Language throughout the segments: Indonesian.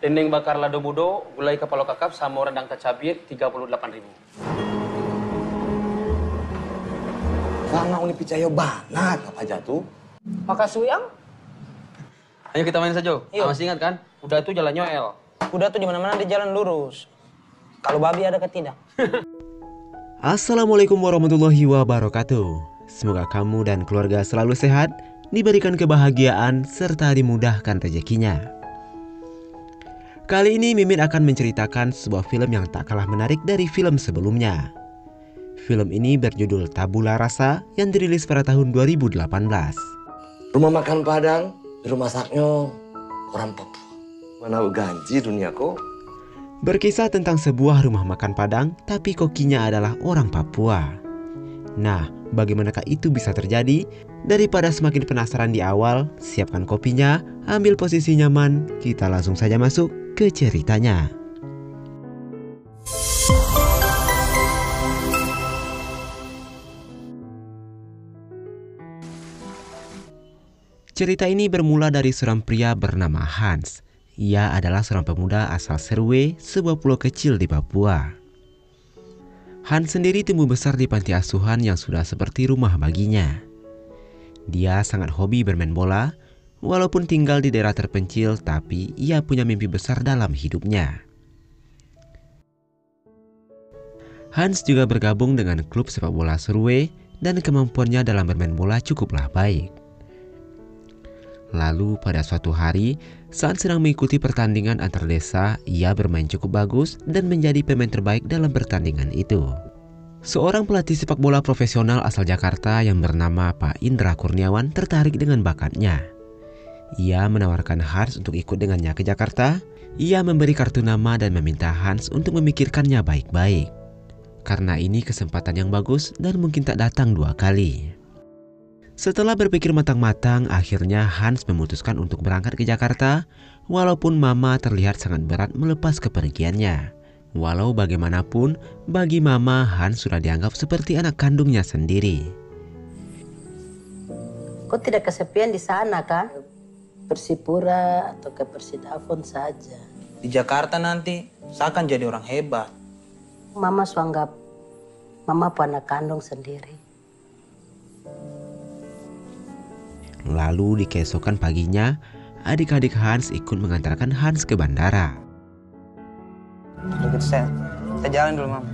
Dendeng bakar lado budo, gulai kepala kakap, sama rendang kacabir 38.000. Lama uni picayo banget apa jatuh? Makasih yang? Ayo kita main saja. Yuk. Masih ingat kan? Udah itu jalannya L. Udah tuh di mana-mana di jalan lurus. Kalau babi ada ke tidak? Assalamualaikum warahmatullahi wabarakatuh. Semoga kamu dan keluarga selalu sehat, diberikan kebahagiaan, serta dimudahkan rezekinya. Kali ini Mimin akan menceritakan sebuah film yang tak kalah menarik dari film sebelumnya. Film ini berjudul Tabula Rasa yang dirilis pada tahun 2018. Rumah makan Padang, rumah masaknya orang Papua. Mana ganji duniaku? Berkisah tentang sebuah rumah makan Padang, tapi kokinya adalah orang Papua. Nah, bagaimanakah itu bisa terjadi? Daripada semakin penasaran di awal, siapkan kopinya, ambil posisi nyaman, kita langsung saja masuk ke ceritanya. Cerita ini bermula dari seorang pria bernama Hans. Ia adalah seorang pemuda asal Serwe, sebuah pulau kecil di Papua. Hans sendiri tumbuh besar di panti asuhan yang sudah seperti rumah baginya. Dia sangat hobi bermain bola, walaupun tinggal di daerah terpencil, tapi ia punya mimpi besar dalam hidupnya. Hans juga bergabung dengan klub sepak bola Serwe dan kemampuannya dalam bermain bola cukuplah baik. Lalu pada suatu hari, saat sedang mengikuti pertandingan antar desa, ia bermain cukup bagus dan menjadi pemain terbaik dalam pertandingan itu. Seorang pelatih sepak bola profesional asal Jakarta yang bernama Pak Indra Kurniawan tertarik dengan bakatnya. Ia menawarkan Hans untuk ikut dengannya ke Jakarta. Ia memberi kartu nama dan meminta Hans untuk memikirkannya baik-baik. Karena ini kesempatan yang bagus dan mungkin tak datang dua kali. Setelah berpikir matang-matang, akhirnya Hans memutuskan untuk berangkat ke Jakarta, walaupun Mama terlihat sangat berat melepas kepergiannya. Walau bagaimanapun, bagi Mama, Hans sudah dianggap seperti anak kandungnya sendiri. Kau tidak kesepian di sana, kan? Persipura atau ke Persidafon saja. Di Jakarta nanti, saya akan jadi orang hebat. Mama anggap Mama anak kandung sendiri. Lalu di keesokan paginya, adik-adik Hans ikut mengantarkan Hans ke bandara. Begitu saya jalan dulu, Mama.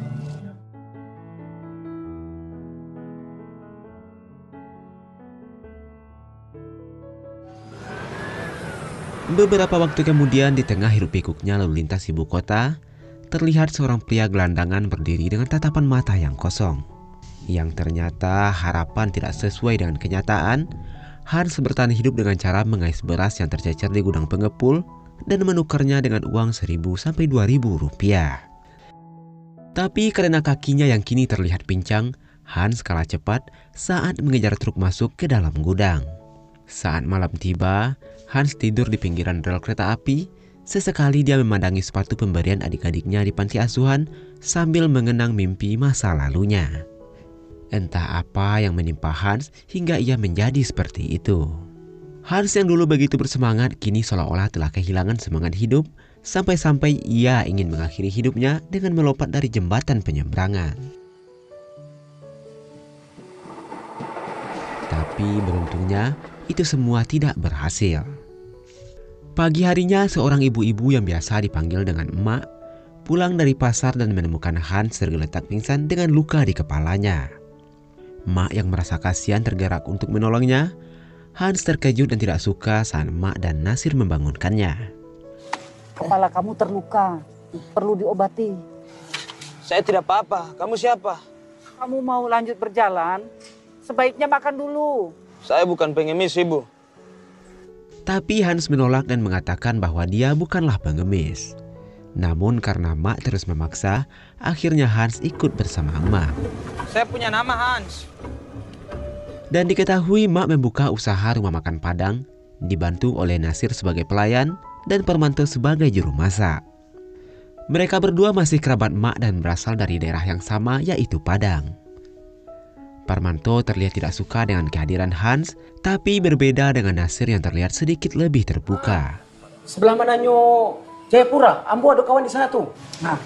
Beberapa waktu kemudian, di tengah hiruk pikuknya lalu lintas ibu kota, terlihat seorang pria gelandangan berdiri dengan tatapan mata yang kosong. Yang ternyata harapan tidak sesuai dengan kenyataan. Hans bertahan hidup dengan cara mengais beras yang tercecer di gudang pengepul dan menukarnya dengan uang 1.000 sampai 2.000 rupiah. Tapi karena kakinya yang kini terlihat pincang, Hans kalah cepat saat mengejar truk masuk ke dalam gudang. Saat malam tiba, Hans tidur di pinggiran rel kereta api. Sesekali dia memandangi sepatu pemberian adik-adiknya di panti asuhan sambil mengenang mimpi masa lalunya. Entah apa yang menimpa Hans hingga ia menjadi seperti itu. Hans yang dulu begitu bersemangat kini seolah-olah telah kehilangan semangat hidup, sampai-sampai ia ingin mengakhiri hidupnya dengan melompat dari jembatan penyeberangan. Tapi beruntungnya itu semua tidak berhasil. Pagi harinya seorang ibu-ibu yang biasa dipanggil dengan emak pulang dari pasar dan menemukan Hans tergeletak pingsan dengan luka di kepalanya. Mak yang merasa kasihan tergerak untuk menolongnya. Hans terkejut dan tidak suka saat Mak dan Nasir membangunkannya. Kepala kamu terluka, perlu diobati. Saya tidak apa-apa. Kamu siapa? Kamu mau lanjut berjalan, sebaiknya makan dulu. Saya bukan pengemis, Ibu. Tapi Hans menolak dan mengatakan bahwa dia bukanlah pengemis. Namun karena Mak terus memaksa, akhirnya Hans ikut bersama Mak. Saya punya nama Hans. Dan diketahui Mak membuka usaha rumah makan Padang, dibantu oleh Nasir sebagai pelayan dan Permanto sebagai juru masak. Mereka berdua masih kerabat Mak dan berasal dari daerah yang sama, yaitu Padang. Parmanto terlihat tidak suka dengan kehadiran Hans, tapi berbeda dengan Nasir yang terlihat sedikit lebih terbuka. Sebelah mananya Jayapura, ambo ada kawan di sana tuh. Nah,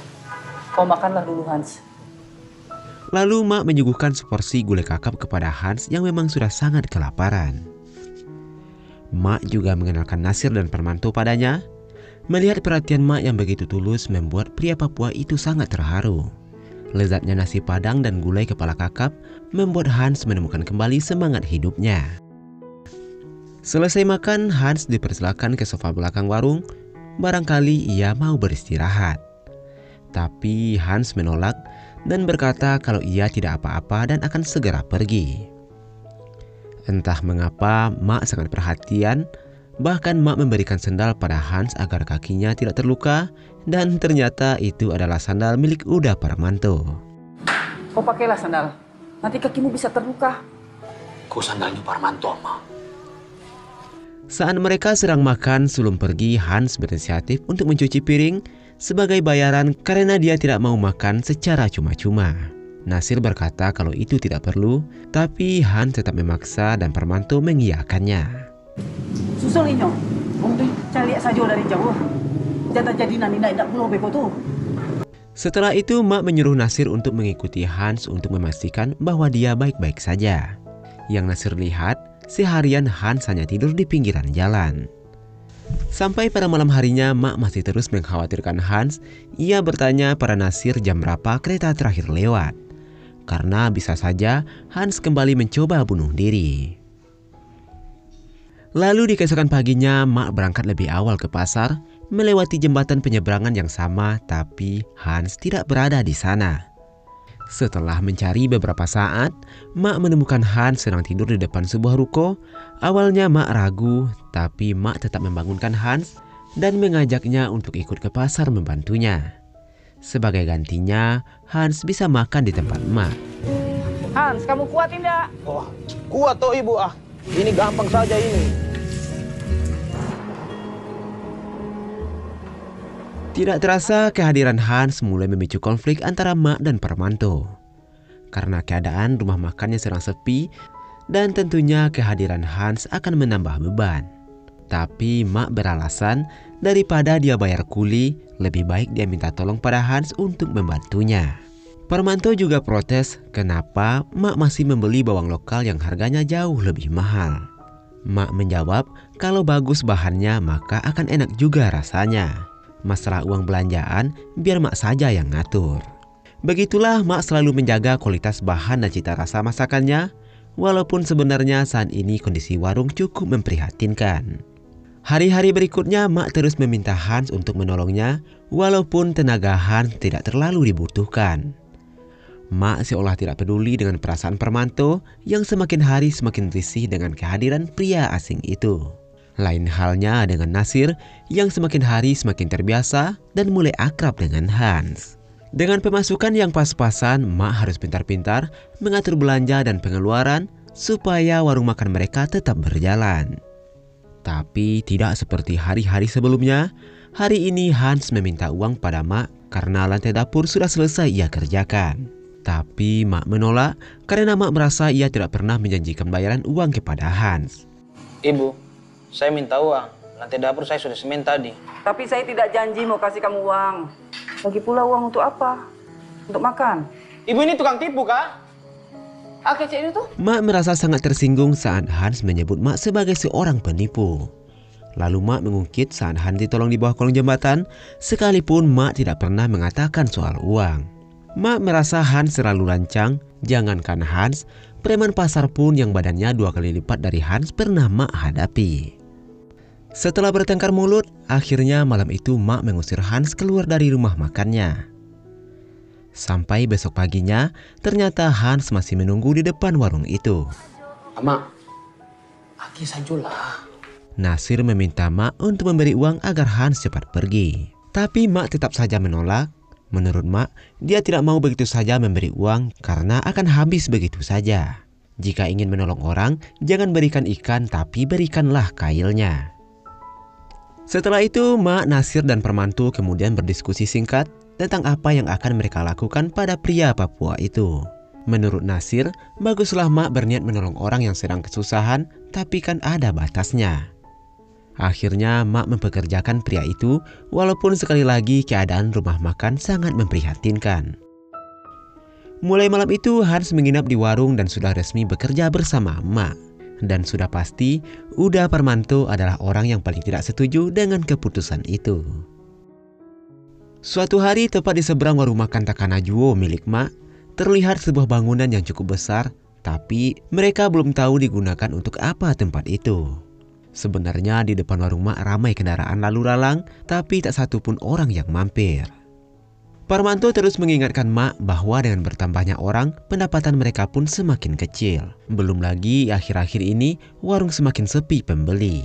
kau makanlah dulu Hans. Lalu Mak menyuguhkan seporsi gulai kakap kepada Hans yang memang sudah sangat kelaparan. Mak juga mengenalkan Nasir dan Permanto padanya. Melihat perhatian Mak yang begitu tulus membuat pria Papua itu sangat terharu. Lezatnya nasi padang dan gulai kepala kakap membuat Hans menemukan kembali semangat hidupnya. Selesai makan, Hans dipersilakan ke sofa belakang warung. Barangkali ia mau beristirahat. Tapi Hans menolak dan berkata kalau ia tidak apa-apa dan akan segera pergi. Entah mengapa Mak sangat perhatian. Bahkan Mak memberikan sendal pada Hans agar kakinya tidak terluka. Dan ternyata itu adalah sandal milik Uda Permanto. Kau pakailah sandal. Nanti kakimu bisa terluka. Kau sandalnya Parmanto, Ma. Saat mereka sedang makan sebelum pergi, Hans berinisiatif untuk mencuci piring sebagai bayaran karena dia tidak mau makan secara cuma-cuma. Nasir berkata kalau itu tidak perlu, tapi Hans tetap memaksa dan Permanto mengiyakannya. Susul Inyo. Saya lihat saja dari jauh. Jangan jadi nani tidak perlu beko tuh. Setelah itu Mak menyuruh Nasir untuk mengikuti Hans untuk memastikan bahwa dia baik-baik saja. Yang Nasir lihat, seharian Hans hanya tidur di pinggiran jalan. Sampai pada malam harinya Mak masih terus mengkhawatirkan Hans. Ia bertanya pada Nasir jam berapa kereta terakhir lewat. Karena bisa saja Hans kembali mencoba bunuh diri. Lalu di keesokan paginya Mak berangkat lebih awal ke pasar, melewati jembatan penyeberangan yang sama, tapi Hans tidak berada di sana. Setelah mencari beberapa saat, Mak menemukan Hans sedang tidur di depan sebuah ruko. Awalnya Mak ragu, tapi Mak tetap membangunkan Hans dan mengajaknya untuk ikut ke pasar membantunya. Sebagai gantinya, Hans bisa makan di tempat Mak. Hans, kamu kuat tidak? Oh, kuat toh ibu ah. Ini gampang saja ini. Tidak terasa kehadiran Hans mulai memicu konflik antara Mak dan Permanto. Karena keadaan rumah makannya sedang sepi dan tentunya kehadiran Hans akan menambah beban. Tapi Mak beralasan daripada dia bayar kuli, lebih baik dia minta tolong pada Hans untuk membantunya. Permanto juga protes kenapa Mak masih membeli bawang lokal yang harganya jauh lebih mahal. Mak menjawab kalau bagus bahannya maka akan enak juga rasanya. Masalah uang belanjaan biar Mak saja yang ngatur. Begitulah Mak selalu menjaga kualitas bahan dan cita rasa masakannya. Walaupun sebenarnya saat ini kondisi warung cukup memprihatinkan. Hari-hari berikutnya Mak terus meminta Hans untuk menolongnya. Walaupun tenaga Hans tidak terlalu dibutuhkan. Mak seolah tidak peduli dengan perasaan Permanto yang semakin hari semakin risih dengan kehadiran pria asing itu. Lain halnya dengan Nasir yang semakin hari semakin terbiasa dan mulai akrab dengan Hans. Dengan pemasukan yang pas-pasan, Mak harus pintar-pintar mengatur belanja dan pengeluaran supaya warung makan mereka tetap berjalan. Tapi tidak seperti hari-hari sebelumnya, hari ini Hans meminta uang pada Mak karena lantai dapur sudah selesai ia kerjakan. Tapi Mak menolak karena Mak merasa ia tidak pernah menjanjikan bayaran uang kepada Hans. Ibu, saya minta uang. Lantai dapur saya sudah semen tadi. Tapi saya tidak janji mau kasih kamu uang. Lagi pula uang untuk apa? Untuk makan. Ibu ini tukang tipu kah? Kecil itu tuh. Mak merasa sangat tersinggung saat Hans menyebut Mak sebagai seorang penipu. Lalu Mak mengungkit saat Hans ditolong di bawah kolong jembatan, sekalipun Mak tidak pernah mengatakan soal uang. Mak merasa Hans terlalu lancang. Jangankan Hans, preman pasar pun yang badannya 2 kali lipat dari Hans pernah Mak hadapi. Setelah bertengkar mulut, akhirnya malam itu Mak mengusir Hans keluar dari rumah makannya. Sampai besok paginya, ternyata Hans masih menunggu di depan warung itu. Ama, aki sajalah. Nasir meminta Mak untuk memberi uang agar Hans cepat pergi. Tapi Mak tetap saja menolak. Menurut Mak, dia tidak mau begitu saja memberi uang karena akan habis begitu saja. Jika ingin menolong orang, jangan berikan ikan tapi berikanlah kailnya. Setelah itu, Mak, Nasir, dan Permanto kemudian berdiskusi singkat tentang apa yang akan mereka lakukan pada pria Papua itu. Menurut Nasir, baguslah Mak berniat menolong orang yang sedang kesusahan, tapi kan ada batasnya. Akhirnya Mak mempekerjakan pria itu, walaupun sekali lagi keadaan rumah makan sangat memprihatinkan. Mulai malam itu Hans menginap di warung dan sudah resmi bekerja bersama Mak. Dan sudah pasti Uda Parmanto adalah orang yang paling tidak setuju dengan keputusan itu. Suatu hari tepat di seberang warung makan Takanajuo milik Mak, terlihat sebuah bangunan yang cukup besar, tapi mereka belum tahu digunakan untuk apa tempat itu. Sebenarnya di depan warung Mak ramai kendaraan lalu lalang, tapi tak satu pun orang yang mampir. Parmanto terus mengingatkan Mak bahwa dengan bertambahnya orang, pendapatan mereka pun semakin kecil. Belum lagi akhir-akhir ini warung semakin sepi pembeli.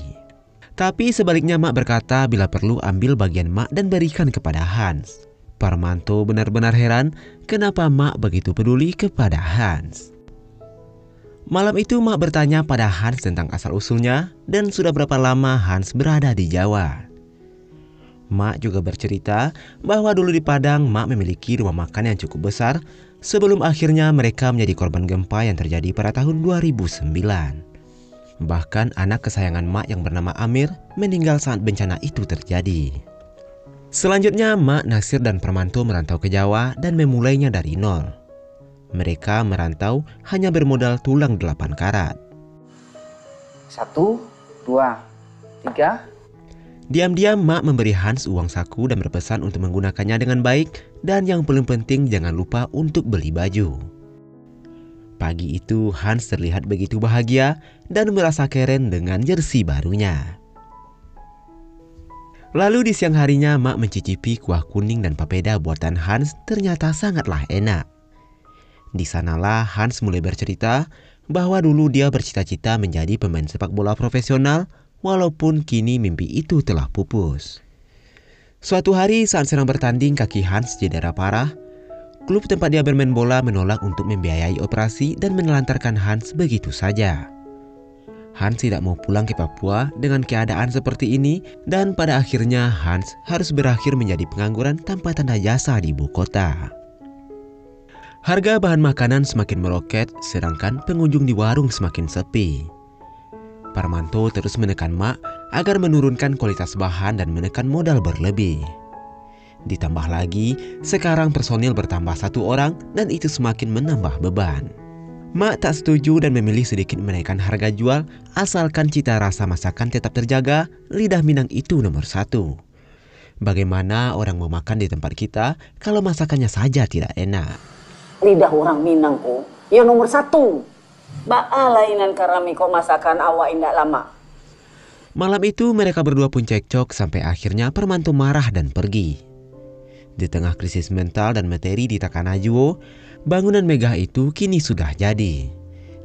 Tapi sebaliknya Mak berkata bila perlu ambil bagian Mak dan berikan kepada Hans. Parmanto benar-benar heran kenapa Mak begitu peduli kepada Hans. Malam itu Mak bertanya pada Hans tentang asal-usulnya dan sudah berapa lama Hans berada di Jawa. Mak juga bercerita bahwa dulu di Padang Mak memiliki rumah makan yang cukup besar sebelum akhirnya mereka menjadi korban gempa yang terjadi pada tahun 2009. Bahkan anak kesayangan Mak yang bernama Amir meninggal saat bencana itu terjadi. Selanjutnya Mak, Nasir dan Parmanto merantau ke Jawa dan memulainya dari nol. Mereka merantau hanya bermodal tulang 8 karat. 1, 2, 3. Diam-diam Mak memberi Hans uang saku dan berpesan untuk menggunakannya dengan baik, dan yang paling penting jangan lupa untuk beli baju. Pagi itu Hans terlihat begitu bahagia dan merasa keren dengan jersey barunya. Lalu di siang harinya Mak mencicipi kuah kuning dan papeda buatan Hans, ternyata sangatlah enak. Di sanalah Hans mulai bercerita bahwa dulu dia bercita-cita menjadi pemain sepak bola profesional, walaupun kini mimpi itu telah pupus. Suatu hari saat sedang bertanding kaki Hans cedera parah, klub tempat dia bermain bola menolak untuk membiayai operasi dan menelantarkan Hans begitu saja. Hans tidak mau pulang ke Papua dengan keadaan seperti ini, dan pada akhirnya Hans harus berakhir menjadi pengangguran tanpa tanda jasa di ibu kota. Harga bahan makanan semakin meroket, sedangkan pengunjung di warung semakin sepi. Parmanto terus menekan Mak agar menurunkan kualitas bahan dan menekan modal berlebih. Ditambah lagi, sekarang personil bertambah 1 orang dan itu semakin menambah beban. Mak tak setuju dan memilih sedikit menaikkan harga jual, asalkan cita rasa masakan tetap terjaga. Lidah Minang itu nomor 1. Bagaimana orang mau makan di tempat kita kalau masakannya saja tidak enak? Lidah orang Minang kok, ya nomor 1. Ba'a lainan karami kok masakan awak indak lama. Malam itu mereka berdua pun cekcok sampai akhirnya Parmanto marah dan pergi. Di tengah krisis mental dan materi di Takanajuo, bangunan megah itu kini sudah jadi.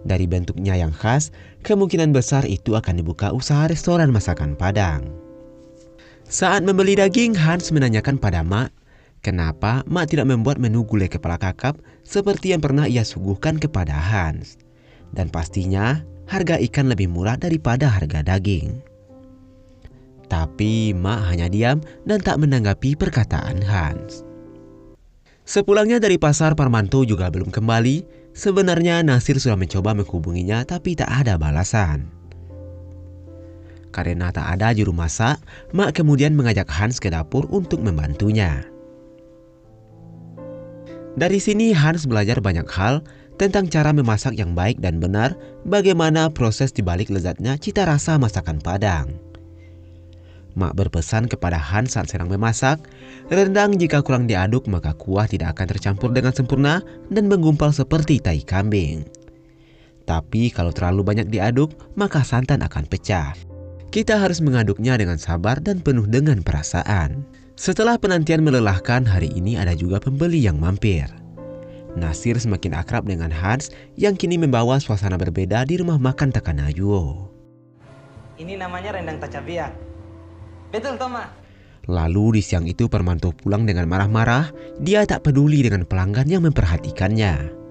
Dari bentuknya yang khas, kemungkinan besar itu akan dibuka usaha restoran masakan Padang. Saat membeli daging, Hans menanyakan pada Mak, kenapa Mak tidak membuat menu gulai kepala kakap seperti yang pernah ia suguhkan kepada Hans. Dan pastinya harga ikan lebih murah daripada harga daging. Tapi Mak hanya diam dan tak menanggapi perkataan Hans. Sepulangnya dari pasar, Parmanto juga belum kembali. Sebenarnya Nasir sudah mencoba menghubunginya tapi tak ada balasan. Karena tak ada juru masak, Mak kemudian mengajak Hans ke dapur untuk membantunya. Dari sini Hans belajar banyak hal tentang cara memasak yang baik dan benar, bagaimana proses dibalik lezatnya cita rasa masakan Padang. Mak berpesan kepada Hans saat sedang memasak, rendang jika kurang diaduk maka kuah tidak akan tercampur dengan sempurna dan menggumpal seperti tai kambing. Tapi kalau terlalu banyak diaduk maka santan akan pecah. Kita harus mengaduknya dengan sabar dan penuh dengan perasaan. Setelah penantian melelahkan, hari ini ada juga pembeli yang mampir. Nasir semakin akrab dengan Hans yang kini membawa suasana berbeda di rumah makan Takanajuo. Ini namanya rendang tacabiak. Betul, Toma? Lalu di siang itu Parmanto pulang dengan marah-marah. Dia tak peduli dengan pelanggan yang memperhatikannya.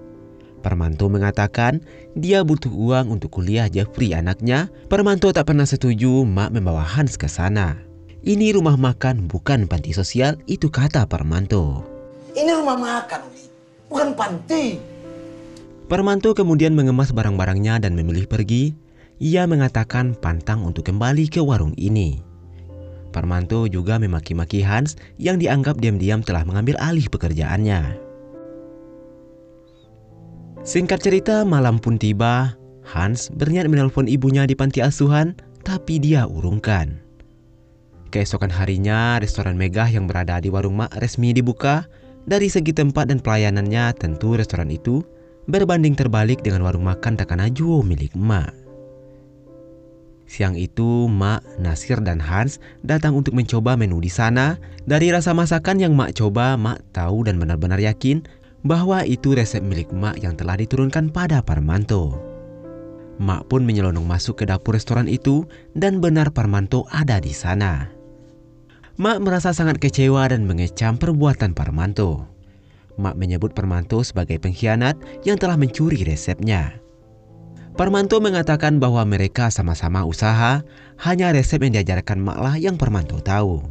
Parmanto mengatakan dia butuh uang untuk kuliah Jeffrey anaknya. Parmanto tak pernah setuju Mak membawa Hans ke sana. Ini rumah makan bukan panti sosial, itu kata Parmanto. Ini rumah makan, bukan panti. Parmanto kemudian mengemas barang-barangnya dan memilih pergi. ia mengatakan pantang untuk kembali ke warung ini. Parmanto juga memaki-maki Hans yang dianggap diam-diam telah mengambil alih pekerjaannya. Singkat cerita, malam pun tiba. Hans berniat menelpon ibunya di panti asuhan, tapi dia urungkan. Keesokan harinya, restoran megah yang berada di warung Mak resmi dibuka. Dari segi tempat dan pelayanannya, tentu restoran itu berbanding terbalik dengan warung makan Takanajuo milik Mak. Siang itu, Mak, Nasir, dan Hans datang untuk mencoba menu di sana. Dari rasa masakan yang Mak coba, Mak tahu dan benar-benar yakin bahwa itu resep milik Mak yang telah diturunkan pada Parmanto. Mak pun menyelonong masuk ke dapur restoran itu dan benar Parmanto ada di sana. Mak merasa sangat kecewa dan mengecam perbuatan Parmanto. Mak menyebut Parmanto sebagai pengkhianat yang telah mencuri resepnya. Parmanto mengatakan bahwa mereka sama-sama usaha, hanya resep yang diajarkan Mak lah yang Parmanto tahu.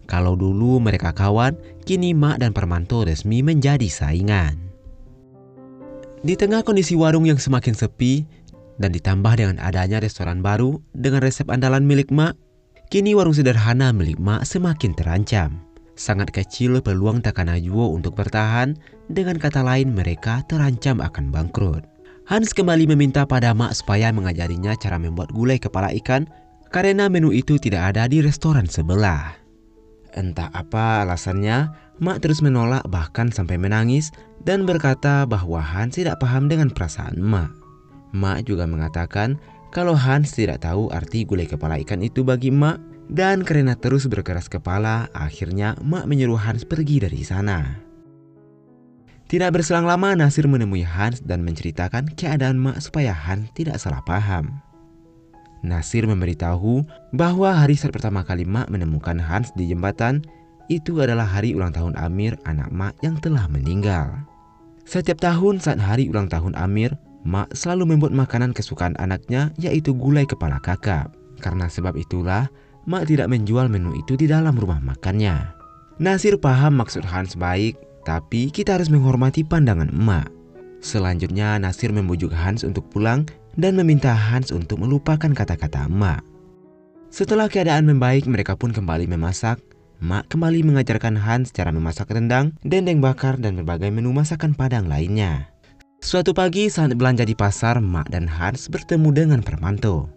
Kalau dulu mereka kawan, kini Mak dan Parmanto resmi menjadi saingan. Di tengah kondisi warung yang semakin sepi dan ditambah dengan adanya restoran baru dengan resep andalan milik Mak, kini warung sederhana milik Mak semakin terancam. Sangat kecil peluang Takanajuo untuk bertahan, dengan kata lain mereka terancam akan bangkrut. Hans kembali meminta pada Mak supaya mengajarinya cara membuat gulai kepala ikan karena menu itu tidak ada di restoran sebelah. Entah apa alasannya, Mak terus menolak bahkan sampai menangis dan berkata bahwa Hans tidak paham dengan perasaan Mak. Mak juga mengatakan kalau Hans tidak tahu arti gulai kepala ikan itu bagi Mak, dan karena terus berkeras kepala, akhirnya Mak menyuruh Hans pergi dari sana. Tidak berselang lama, Nasir menemui Hans dan menceritakan keadaan Mak supaya Hans tidak salah paham. Nasir memberitahu bahwa hari saat pertama kali Mak menemukan Hans di jembatan itu adalah hari ulang tahun Amir, anak Mak yang telah meninggal. Setiap tahun saat hari ulang tahun Amir, Mak selalu membuat makanan kesukaan anaknya, yaitu gulai kepala kakap. Karena sebab itulah Mak tidak menjual menu itu di dalam rumah makannya. Nasir paham maksud Hans baik, tapi kita harus menghormati pandangan Mak. Selanjutnya Nasir membujuk Hans untuk pulang dan meminta Hans untuk melupakan kata-kata Mak. Setelah keadaan membaik, mereka pun kembali memasak. Mak kembali mengajarkan Hans cara memasak rendang, dendeng bakar, dan berbagai menu masakan Padang lainnya. Suatu pagi saat belanja di pasar, Mak dan Hans bertemu dengan Parmanto.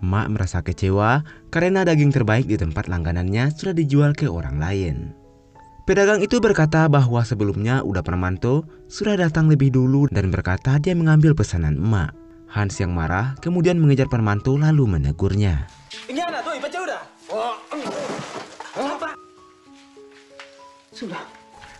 Mak merasa kecewa karena daging terbaik di tempat langganannya sudah dijual ke orang lain. Pedagang itu berkata bahwa sebelumnya udah Parmanto sudah datang lebih dulu dan berkata dia mengambil pesanan Mak. Hans yang marah kemudian mengejar Parmanto lalu menegurnya. Sudah.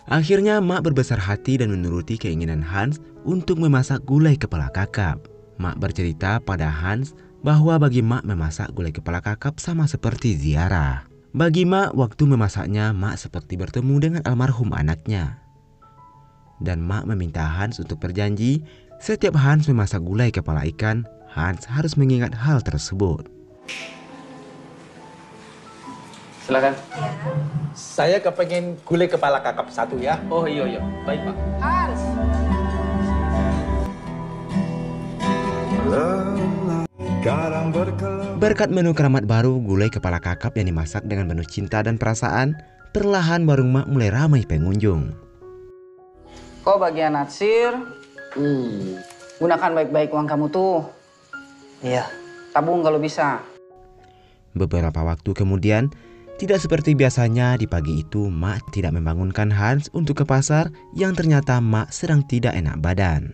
Akhirnya Mak berbesar hati dan menuruti keinginan Hans untuk memasak gulai kepala kakap. Mak bercerita pada Hans bahwa bagi Mak memasak gulai kepala kakap sama seperti ziarah. Bagi Mak, waktu memasaknya Mak seperti bertemu dengan almarhum anaknya. Dan Mak meminta Hans untuk berjanji setiap Hans memasak gulai kepala ikan, Hans harus mengingat hal tersebut. Silakan. Saya kepengen gulai kepala kakap satu ya. Oh iya, baik Pak. Hans. Berkat menu keramat baru gulai kepala kakap yang dimasak dengan penuh cinta dan perasaan, perlahan warung Mak mulai ramai pengunjung. Kau bagian Nasir, gunakan baik-baik uang kamu tuh. Iya. Tabung kalau bisa. Beberapa waktu kemudian, tidak seperti biasanya di pagi itu, Mak tidak membangunkan Hans untuk ke pasar yang ternyata Mak sedang tidak enak badan.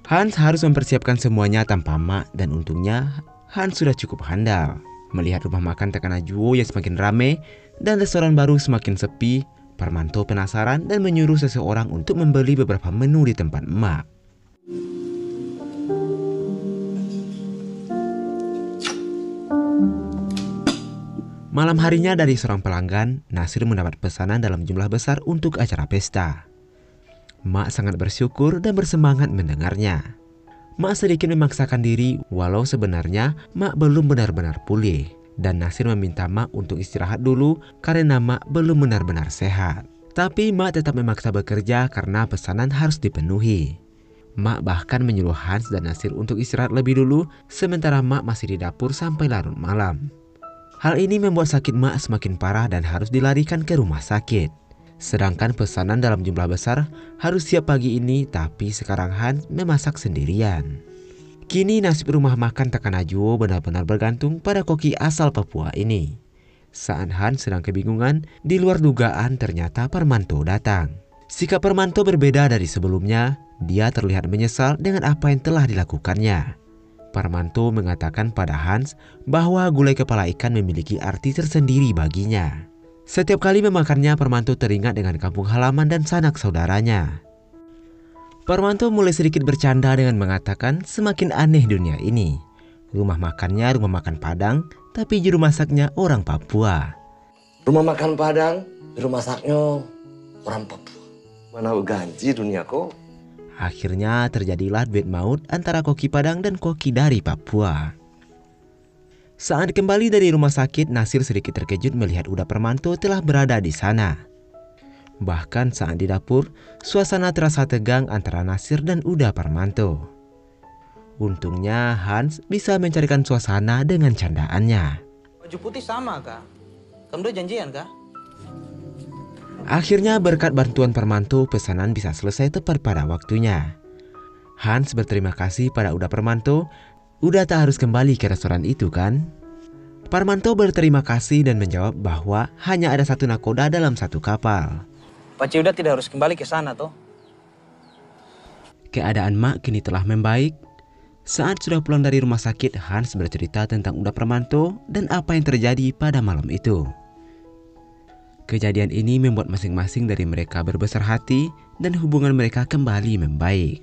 Hans harus mempersiapkan semuanya tanpa Mak dan untungnya Hans sudah cukup handal. Melihat rumah makan Takanajuo yang semakin ramai dan restoran baru semakin sepi, Parmanto penasaran dan menyuruh seseorang untuk membeli beberapa menu di tempat Mak. Malam harinya dari seorang pelanggan, Nasir mendapat pesanan dalam jumlah besar untuk acara pesta. Mak sangat bersyukur dan bersemangat mendengarnya. Mak sedikit memaksakan diri walau sebenarnya Mak belum benar-benar pulih. Dan Nasir meminta Mak untuk istirahat dulu karena Mak belum benar-benar sehat. Tapi Mak tetap memaksa bekerja karena pesanan harus dipenuhi. Mak bahkan menyuruh Hans dan Nasir untuk istirahat lebih dulu, sementara Mak masih di dapur sampai larut malam. Hal ini membuat sakit Mak semakin parah dan harus dilarikan ke rumah sakit. Sedangkan pesanan dalam jumlah besar harus siap pagi ini, tapi sekarang Hans memasak sendirian. Kini nasib rumah makan Takanajuo benar-benar bergantung pada koki asal Papua ini. Saat Hans sedang kebingungan, di luar dugaan ternyata Parmanto datang. Sikap Parmanto berbeda dari sebelumnya. Dia terlihat menyesal dengan apa yang telah dilakukannya. Parmanto mengatakan pada Hans bahwa gulai kepala ikan memiliki arti tersendiri baginya. Setiap kali memakannya, Parmanto teringat dengan kampung halaman dan sanak saudaranya. Parmanto mulai sedikit bercanda dengan mengatakan semakin aneh dunia ini. Rumah makannya rumah makan Padang, tapi juru masaknya orang Papua. Rumah makan Padang, juru masaknya orang Papua. Mana ganji dunia kok? Akhirnya terjadilah duet maut antara koki Padang dan koki dari Papua. Saat kembali dari rumah sakit, Nasir sedikit terkejut melihat Uda Parmanto telah berada di sana. Bahkan saat di dapur, suasana terasa tegang antara Nasir dan Uda Parmanto. Untungnya Hans bisa mencarikan suasana dengan candaannya. Baju putih sama kah? Kamu udah janjian kah? Akhirnya berkat bantuan Parmanto, pesanan bisa selesai tepat pada waktunya. Hans berterima kasih pada Uda Parmanto. Udah tak harus kembali ke restoran itu kan? Parmanto berterima kasih dan menjawab bahwa hanya ada satu nakoda dalam satu kapal. Pak Uda tidak harus kembali ke sana toh. Keadaan Mak kini telah membaik. Saat sudah pulang dari rumah sakit, Hans bercerita tentang Uda Parmanto dan apa yang terjadi pada malam itu. Kejadian ini membuat masing-masing dari mereka berbesar hati dan hubungan mereka kembali membaik.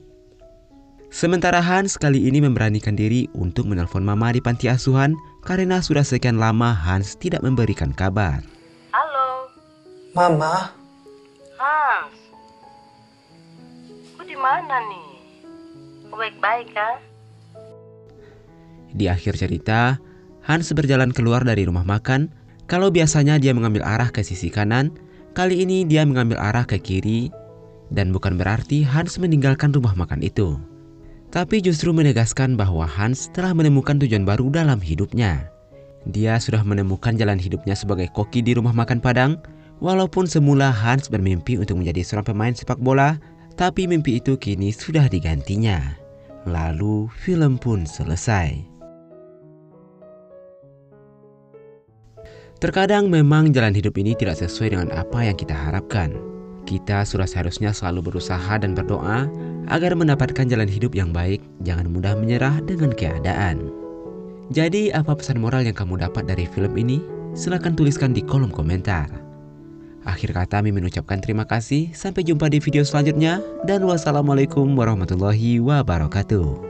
Sementara Hans kali ini memberanikan diri untuk menelpon Mama di panti asuhan karena sudah sekian lama Hans tidak memberikan kabar. Halo, Mama. Hans. Kau di mana nih? Kau baik-baik kan? Di akhir cerita, Hans berjalan keluar dari rumah makan. Kalau biasanya dia mengambil arah ke sisi kanan, kali ini dia mengambil arah ke kiri. Dan bukan berarti Hans meninggalkan rumah makan itu, tapi justru menegaskan bahwa Hans telah menemukan tujuan baru dalam hidupnya. Dia sudah menemukan jalan hidupnya sebagai koki di rumah makan Padang. Walaupun semula Hans bermimpi untuk menjadi seorang pemain sepak bola, tapi mimpi itu kini sudah digantinya. Lalu film pun selesai. Terkadang memang jalan hidup ini tidak sesuai dengan apa yang kita harapkan. Kita sudah seharusnya selalu berusaha dan berdoa agar mendapatkan jalan hidup yang baik. Jangan mudah menyerah dengan keadaan. Jadi apa pesan moral yang kamu dapat dari film ini? Silahkan tuliskan di kolom komentar. Akhir kata Mimin ucapkan terima kasih. Sampai jumpa di video selanjutnya. Dan wassalamualaikum warahmatullahi wabarakatuh.